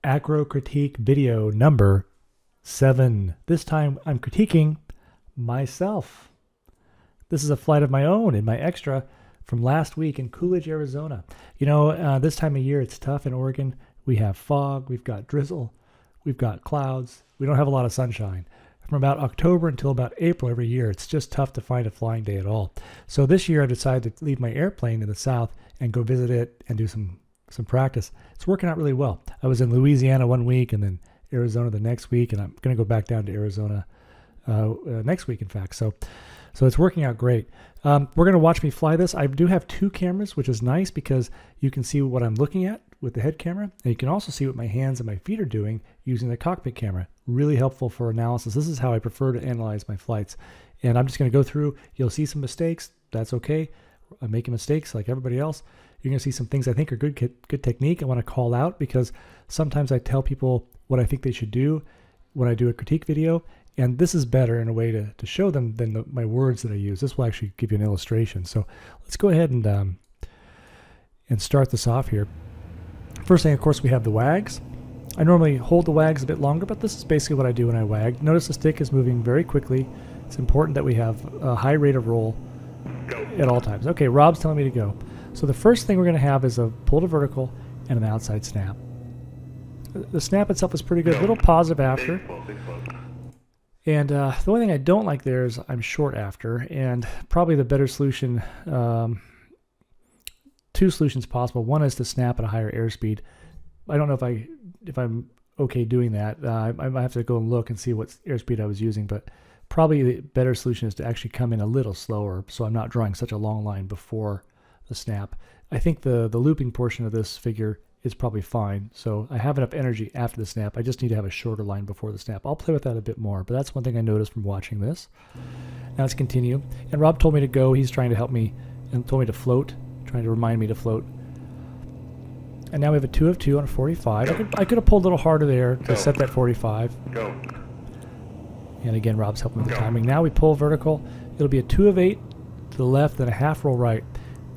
Acro Critique video number 7. This time I'm critiquing myself. This is a flight of my own in my extra from last week in Coolidge, Arizona. You know, this time of year it's tough in Oregon. We have fog, we've got drizzle, we've got clouds. We don't have a lot of sunshine. From about October until about April every year, it's just tough to find a flying day at all. So this year I decided to leave my airplane in the south and go visit it and do some practice. It's working out really well. I was in Louisiana one week and then Arizona the next week, and I'm going to go back down to Arizona next week, in fact. So it's working out great. We're going to watch me fly this. I do have 2 cameras, which is nice because you can see what I'm looking at with the head camera, and you can also see what my hands and my feet are doing using the cockpit camera. Really helpful for analysis. This is how I prefer to analyze my flights. And I'm just going to go through. You'll see some mistakes. That's okay. I'm making mistakes like everybody else. You're going to see some things I think are good technique. I want to call out because sometimes I tell people what I think they should do when I do a critique video, and this is better in a way to show them than my words that I use. This will actually give you an illustration. So let's go ahead and start this off here. First thing, of course, we have the wags. I normally hold the wags a bit longer, but this is basically what I do when I wag. Notice the stick is moving very quickly. It's important that we have a high rate of roll at all times. Okay, Rob's telling me to go. So the first thing we're going to have is a pull to vertical and an outside snap. The snap itself is pretty good. A little positive after. And the only thing I don't like there is I'm short after, and probably the better solution, 2 solutions possible. One is to snap at a higher airspeed. I don't know if I'm okay doing that. I might have to go and look and see what airspeed I was using, but probably the better solution is to actually come in a little slower so I'm not drawing such a long line before the snap. I think the looping portion of this figure is probably fine. So I have enough energy after the snap. I just need to have a shorter line before the snap. I'll play with that a bit more, but that's one thing I noticed from watching this. Now let's continue. And Rob told me to go. He's trying to help me and told me to float, trying to remind me to float. And now we have a 2 of 2 on a 45. I could have pulled a little harder there to set that 45. Go. And again, Rob's helping with the timing. Now we pull vertical. It'll be a 2 of 8 to the left, then a half roll right.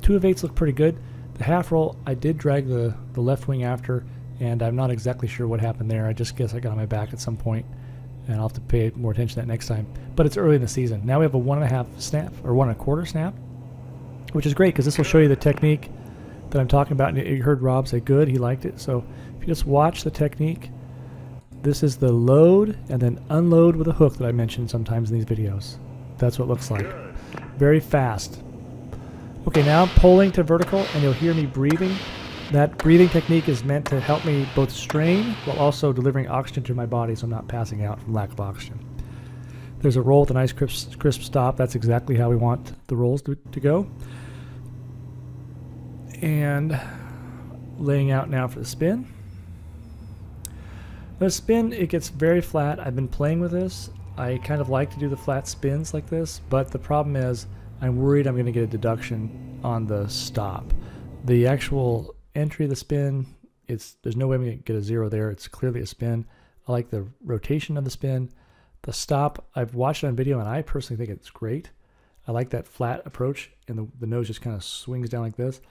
2 of 8s look pretty good. The half roll, I did drag the left wing after, and I'm not exactly sure what happened there. I just guess I got on my back at some point, and I'll have to pay more attention to that next time. But it's early in the season. Now we have a 1.5 snap, or 1 1/4 snap, which is great because this will show you the technique that I'm talking about. And you heard Rob say good, he liked it. So if you just watch the technique, this is the load and then unload with a hook that I mentioned sometimes in these videos. That's what it looks like. Very fast. Okay, now I'm pulling to vertical, and you'll hear me breathing. That breathing technique is meant to help me both strain while also delivering oxygen to my body so I'm not passing out from lack of oxygen. There's a roll with a nice crisp stop. That's exactly how we want the rolls to go. And laying out now for the spin. The spin, it gets very flat. I've been playing with this. I kind of like to do the flat spins like this, but the problem is I'm worried I'm going to get a deduction on the stop. The actual entry of the spin, there's no way I'm going to get a 0 there. It's clearly a spin. I like the rotation of the spin. The stop, I've watched it on video, and I personally think it's great. I like that flat approach, and the nose just kind of swings down like this.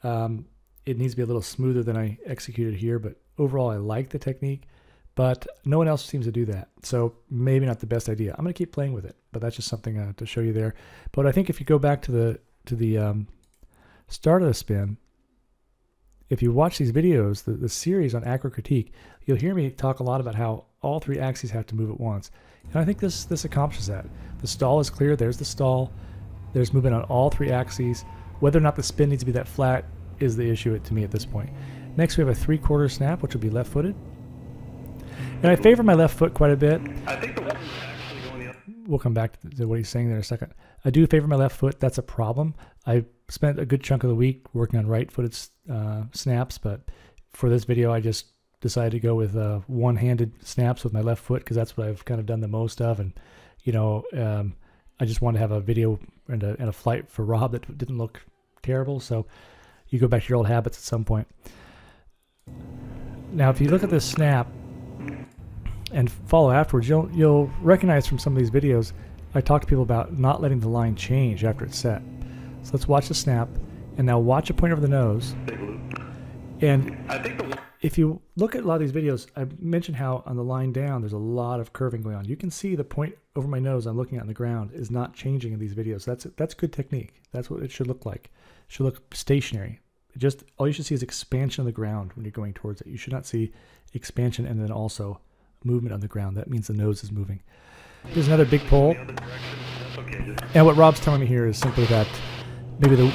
It needs to be a little smoother than I executed here, but overall I like the technique, but no one else seems to do that. So maybe not the best idea. I'm going to keep playing with it, but that's just something to show you there. But I think if you go back to the start of the spin, if you watch these videos, the series on Acro Critique, you'll hear me talk a lot about how all 3 axes have to move at once. And I think this accomplishes that. The stall is clear. There's the stall. There's movement on all 3 axes. Whether or not the spin needs to be that flat is the issue to me at this point. Next, we have a 3/4 snap, which will be left-footed. And I favor my left foot quite a bit. I think the one actually going the other. We'll come back to what he's saying there in a second. I do favor my left foot. That's a problem. I spent a good chunk of the week working on right-footed snaps, but for this video, I just decided to go with one-handed snaps with my left foot because that's what I've kind of done the most of. And, you know, I just wanted to have a video and a flight for Rob that didn't look terrible. So you go back to your old habits at some point. Now, if you look at this snap and follow afterwards, you'll recognize from some of these videos, I talk to people about not letting the line change after it's set. So let's watch the snap, and now watch it point over the nose. And if you look at a lot of these videos, I mentioned how on the line down, there's a lot of curving going on. You can see the point over my nose I'm looking at on the ground is not changing in these videos. That's good technique. That's what it should look like. It should look stationary. All you should see is expansion of the ground when you're going towards it. You should not see expansion and then also movement on the ground. That means the nose is moving. Here's another big pull. And what Rob's telling me here is simply that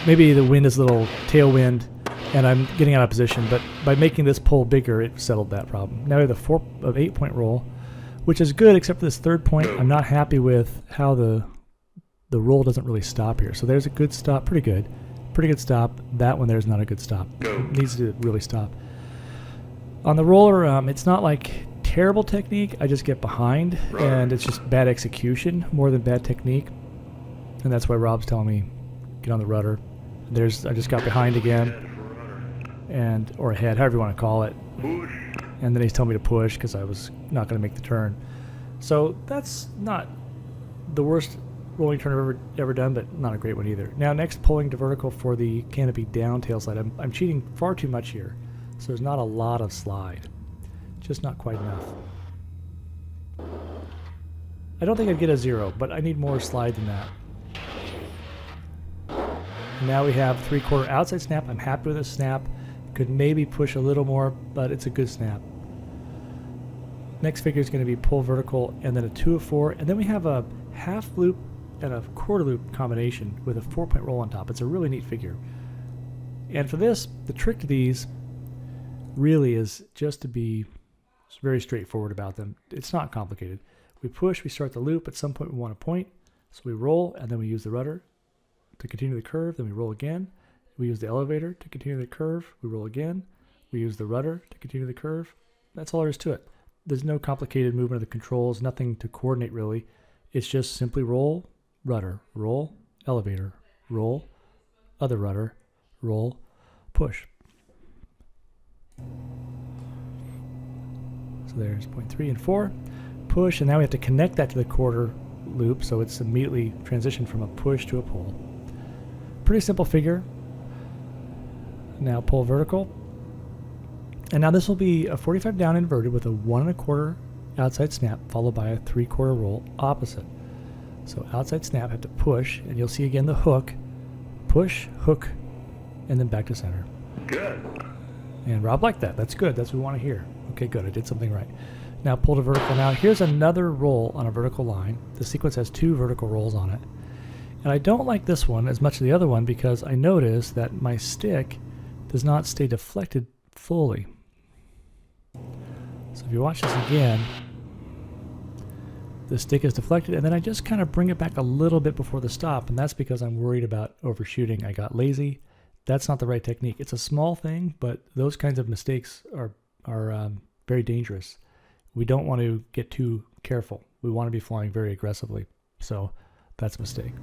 maybe the wind is a little tailwind and I'm getting out of position, but by making this pull bigger, it settled that problem. Now we have the 8-point roll, which is good except for this third point. I'm not happy with how the roll doesn't really stop here. So there's a good stop, pretty good stop. That one there's not a good stop. It needs to really stop. On the roller, it's not like terrible technique. I just get behind, and it's just bad execution more than bad technique. And that's why Rob's telling me get on the rudder. I just got behind again. Or ahead, however you want to call it. And then he's telling me to push because I was not going to make the turn. So that's not the worst rolling turn I've ever done, but not a great one either. Now next, pulling to vertical for the canopy down tail slide. I'm cheating far too much here. So there's not a lot of slide. Just not quite enough. I don't think I'd get a 0, but I need more slide than that. Now we have 3/4 outside snap. I'm happy with this snap. Could maybe push a little more, but it's a good snap. Next figure is going to be pull vertical and then a 2 of 4. And then we have a half loop and a quarter loop combination with a 4-point roll on top. It's a really neat figure. And for this, the trick to these really is just to be very straightforward about them. It's not complicated. We push, we start the loop. At some point we want to point. So we roll and then we use the rudder to continue the curve. Then we roll again. We use the elevator to continue the curve. We roll again. We use the rudder to continue the curve. That's all there is to it. There's no complicated movement of the controls, nothing to coordinate really. It's just simply roll, rudder, roll, elevator, roll, other rudder, roll, push. So there's point 3 and 4. Push, and now we have to connect that to the quarter loop, so it's immediately transitioned from a push to a pull. Pretty simple figure. Now pull vertical. And now this will be a 45 down inverted with a 1 1/4 outside snap followed by a 3/4 roll opposite. So outside snap, have to push, and you'll see again the hook, push, hook, and then back to center. Good. And Rob liked that. That's good. That's what we want to hear. Okay, good. I did something right. Now pull to vertical. Now here's another roll on a vertical line. The sequence has 2 vertical rolls on it. And I don't like this one as much as the other one because I notice that my stick does not stay deflected fully. So if you watch this again, the stick is deflected, and then I just kind of bring it back a little bit before the stop, and that's because I'm worried about overshooting. I got lazy. That's not the right technique. It's a small thing, but those kinds of mistakes are very dangerous. We don't want to get too careful. We want to be flying very aggressively. So that's a mistake.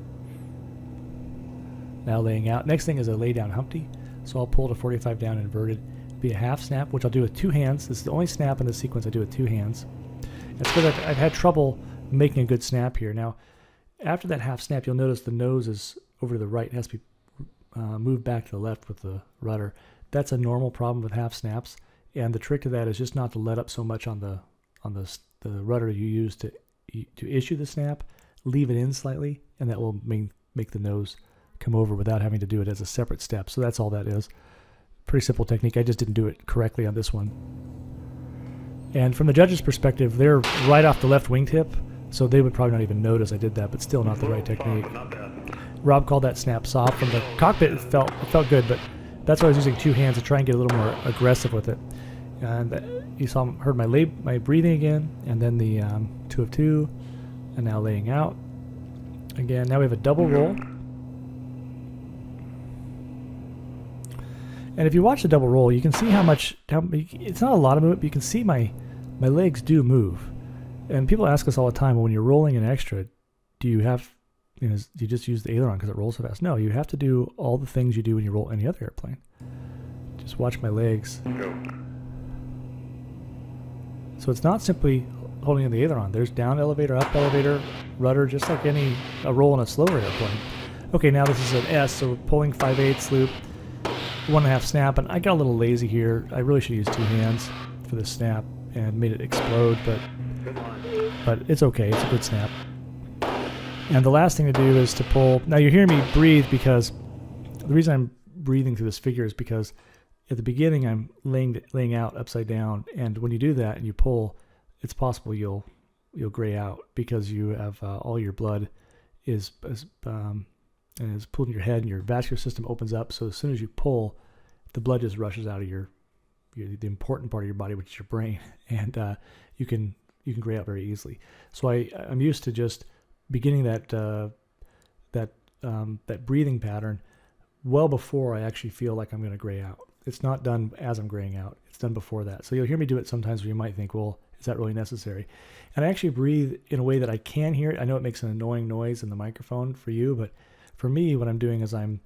Now laying out. Next thing is a lay down Humpty. So I'll pull to 45 down inverted. Be a half snap, which I'll do with 2 hands. This is the only snap in the sequence I do with 2 hands. It's because I've had trouble making a good snap here. Now, after that half snap, you'll notice the nose is over to the right. It has to be moved back to the left with the rudder. That's a normal problem with half snaps. And the trick to that is just not to let up so much on the rudder you use to issue the snap. Leave it in slightly, and that will make the nose come over without having to do it as a separate step. So that's all that is. Pretty simple technique. I just didn't do it correctly on this one. And from the judge's perspective, they're right off the left wingtip, so they would probably not even notice I did that, but still not the right technique. Rob called that snap soft. From the cockpit, it felt good, but that's why I was using 2 hands to try and get a little more aggressive with it. And you heard my breathing again, and then the 2 of 2, and now laying out. Again, now we have a double roll. And if you watch the double roll, you can see how it's not a lot of movement, but you can see my legs do move. And people ask us all the time, well, when you're rolling an extra, do you just use the aileron because it rolls so fast? No, you have to do all the things you do when you roll any other airplane. Just watch my legs. So it's not simply holding in the aileron. There's down elevator, up elevator, rudder, just like a roll in a slower airplane. Okay, now this is an S, so we're pulling 5/8 loop. 1.5 snap, and I got a little lazy here. I really should use 2 hands for this snap and made it explode, but it's okay. It's a good snap. And the last thing to do is to pull. Now you're hearing me breathe because the reason I'm breathing through this figure is because at the beginning I'm laying out upside down, and when you do that and you pull, it's possible you'll gray out because you have all your blood is pulled in your head, and your vascular system opens up. So as soon as you pull, the blood just rushes out of the important part of your body, which is your brain, and you can gray out very easily. So I'm used to just beginning that breathing pattern well before I actually feel like I'm going to gray out. It's not done as I'm graying out. It's done before that. So you'll hear me do it sometimes where you might think, well, is that really necessary? And I actually breathe in a way that I can hear it. I know it makes an annoying noise in the microphone for you, but for me, what I'm doing is I'm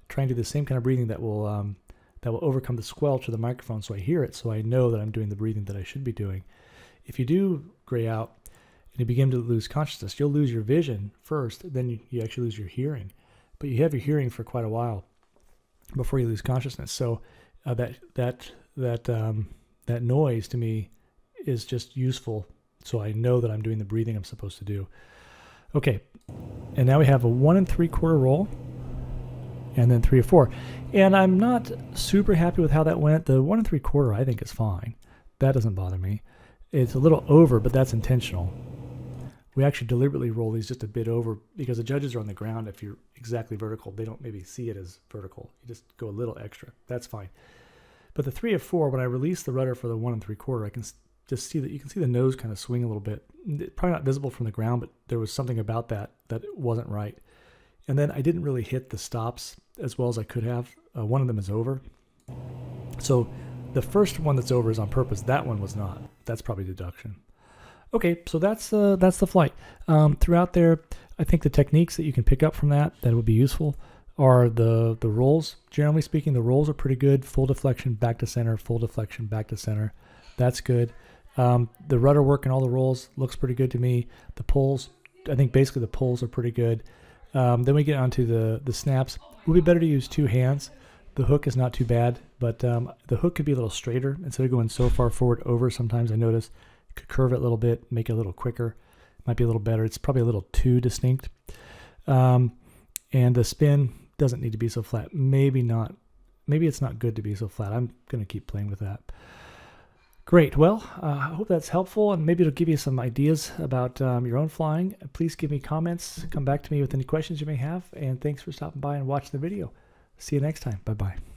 trying to do the same kind of breathing that will overcome the squelch of the microphone, so I hear it, so I know that I'm doing the breathing that I should be doing. If you do gray out and you begin to lose consciousness, you'll lose your vision first, then you actually lose your hearing. But you have your hearing for quite a while before you lose consciousness. So that noise to me is just useful, so I know that I'm doing the breathing I'm supposed to do. Okay, and now we have a 1 3/4 roll, and then 3/4. And I'm not super happy with how that went. The 1 3/4 I think is fine. That doesn't bother me. It's a little over, but that's intentional. We actually deliberately roll these just a bit over because the judges are on the ground. If you're exactly vertical, they don't maybe see it as vertical. You just go a little extra. That's fine. But the 3/4, when I release the rudder for the 1 3/4, I can just see that you can see the nose kind of swing a little bit. Probably not visible from the ground, but there was something about that wasn't right. And then I didn't really hit the stops as well as I could have. One of them is over. So the first one that's over is on purpose. That one was not. That's probably deduction. Okay, so that's the flight. Throughout there, I think the techniques that you can pick up from that would be useful are the rolls. Generally speaking, the rolls are pretty good. Full deflection, back to center, full deflection, back to center. That's good. The rudder work and all the rolls looks pretty good to me. The pulls, I think basically the pulls are pretty good. Then we get onto the snaps. It would be better to use 2 hands. The hook is not too bad, but the hook could be a little straighter. Instead of going so far forward over, sometimes I notice could curve it a little bit, make it a little quicker. Might be a little better. It's probably a little too distinct. And the spin doesn't need to be so flat. Maybe not. Maybe it's not good to be so flat. I'm going to keep playing with that. Great. Well, I hope that's helpful, and maybe it'll give you some ideas about your own flying. Please give me comments. Come back to me with any questions you may have, and thanks for stopping by and watching the video. See you next time. Bye-bye.